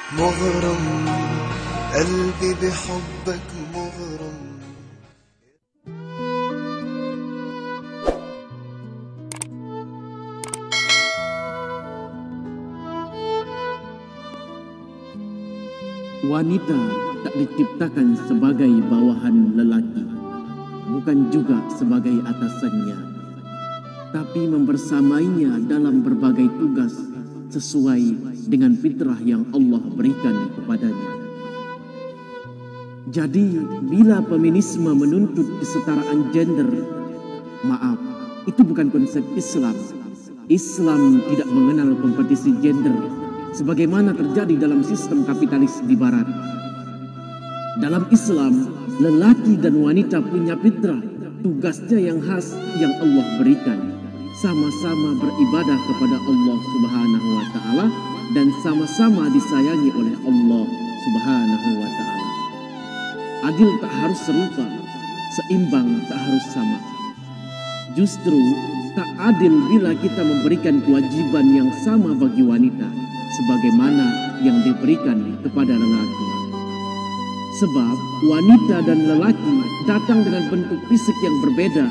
مغرم قلبي بحبك مغرم. Wanita tak diciptakan sebagai bawahan lelaki, bukan juga sebagai atasannya, tapi membersamainya dalam berbagai tugas sesuai dengan fitrah yang Allah berikan kepadanya. Jadi, bila feminisme menuntut kesetaraan gender, maaf, itu bukan konsep Islam. Islam tidak mengenal kompetisi gender sebagaimana terjadi dalam sistem kapitalis di barat. Dalam Islam, lelaki dan wanita punya fitrah, tugasnya yang khas yang Allah berikan. Sama-sama beribadah kepada Allah Subhanahu wa Ta'ala dan sama-sama disayangi oleh Allah Subhanahu wa Ta'ala. Adil tak harus serupa, seimbang tak harus sama. Justru tak adil bila kita memberikan kewajiban yang sama bagi wanita sebagaimana yang diberikan kepada lelaki. Sebab wanita dan lelaki datang dengan bentuk fisik yang berbeda,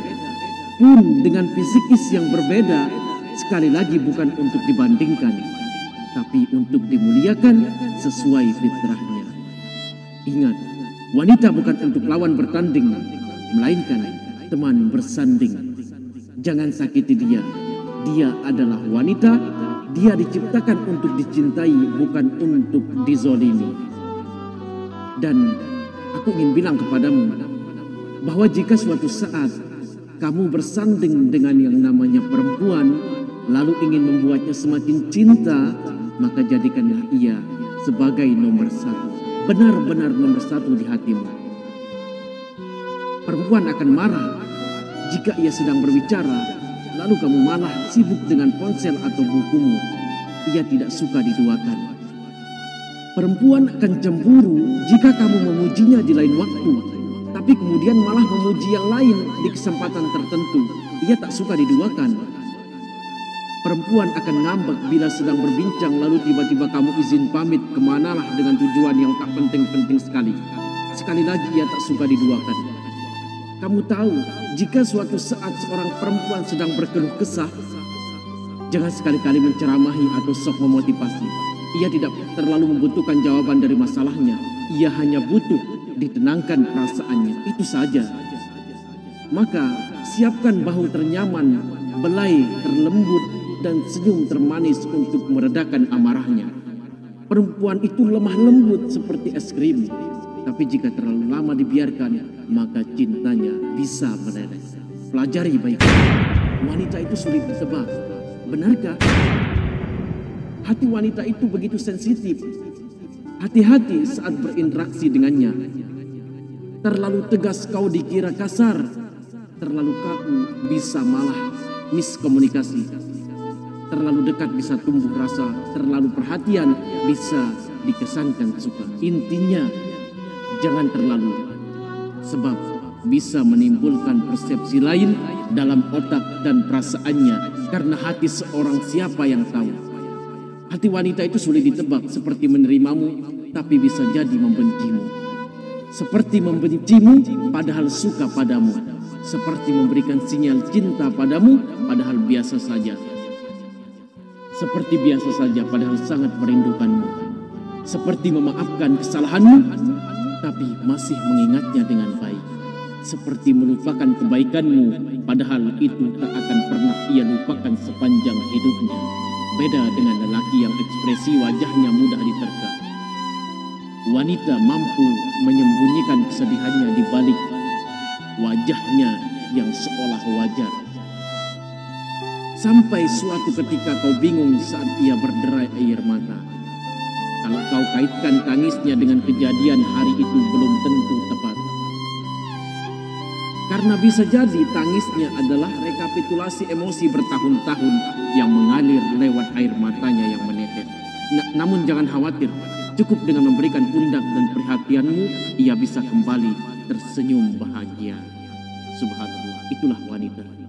pun dengan fisikis yang berbeda, sekali lagi bukan untuk dibandingkan, tapi untuk dimuliakan sesuai fitrahnya. Ingat, wanita bukan untuk lawan bertanding, melainkan teman bersanding. Jangan sakiti dia. Dia adalah wanita, dia diciptakan untuk dicintai, bukan untuk dizolimi. Dan aku ingin bilang kepadamu bahwa jika suatu saat kamu bersanding dengan yang namanya perempuan, lalu ingin membuatnya semakin cinta, maka jadikanlah ia sebagai nomor satu, benar-benar nomor satu di hatimu. Perempuan akan marah jika ia sedang berbicara, lalu kamu malah sibuk dengan ponsel atau bukumu. Ia tidak suka diduakan. Perempuan akan cemburu jika kamu memujinya di lain waktu, tapi kemudian malah memuji yang lain di kesempatan tertentu. Ia tak suka diduakan. Perempuan akan ngambek bila sedang berbincang, lalu tiba-tiba kamu izin pamit kemanalah dengan tujuan yang tak penting-penting sekali. Sekali lagi ia tak suka diduakan. Kamu tahu, jika suatu saat seorang perempuan sedang berkeluh kesah, jangan sekali-kali menceramahi atau sok memotivasi. Ia tidak terlalu membutuhkan jawaban dari masalahnya. Ia hanya butuh ditenangkan perasaannya, itu saja. Maka siapkan bahu ternyaman, belai terlembut, dan senyum termanis untuk meredakan amarahnya. Perempuan itu lemah lembut seperti es krim, tapi jika terlalu lama dibiarkan, maka cintanya bisa meleleh. Pelajari baik-baik, wanita itu sulit ditebak. Benarkah? Hati wanita itu begitu sensitif. Hati-hati saat berinteraksi dengannya. Terlalu tegas kau dikira kasar, terlalu kaku bisa malah miskomunikasi. Terlalu dekat bisa tumbuh rasa, terlalu perhatian bisa dikesankan suka. Intinya, jangan terlalu, sebab bisa menimbulkan persepsi lain dalam otak dan perasaannya, karena hati seorang siapa yang tahu. Hati wanita itu sulit ditebak, seperti menerimamu tapi bisa jadi membencimu. Seperti membencimu padahal suka padamu. Seperti memberikan sinyal cinta padamu padahal biasa saja. Seperti biasa saja padahal sangat merindukanmu. Seperti memaafkan kesalahanmu tapi masih mengingatnya dengan baik. Seperti melupakan kebaikanmu padahal itu tak akan pernah ia lupakan sepanjang hidupnya. Beda dengan lelaki yang ekspresi wajahnya mudah diterka. Wanita mampu menyembunyikan kesedihannya di balik wajahnya yang seolah wajar. Sampai suatu ketika kau bingung saat ia berderai air mata. Kalau kau kaitkan tangisnya dengan kejadian hari itu belum tentu tepat. Karena bisa jadi tangisnya adalah rekapitulasi emosi bertahun-tahun yang mengalir lewat air matanya yang menetes. Namun jangan khawatir, cukup dengan memberikan pundak dan perhatianmu, ia bisa kembali tersenyum bahagia. Subhanallah, itulah wanita.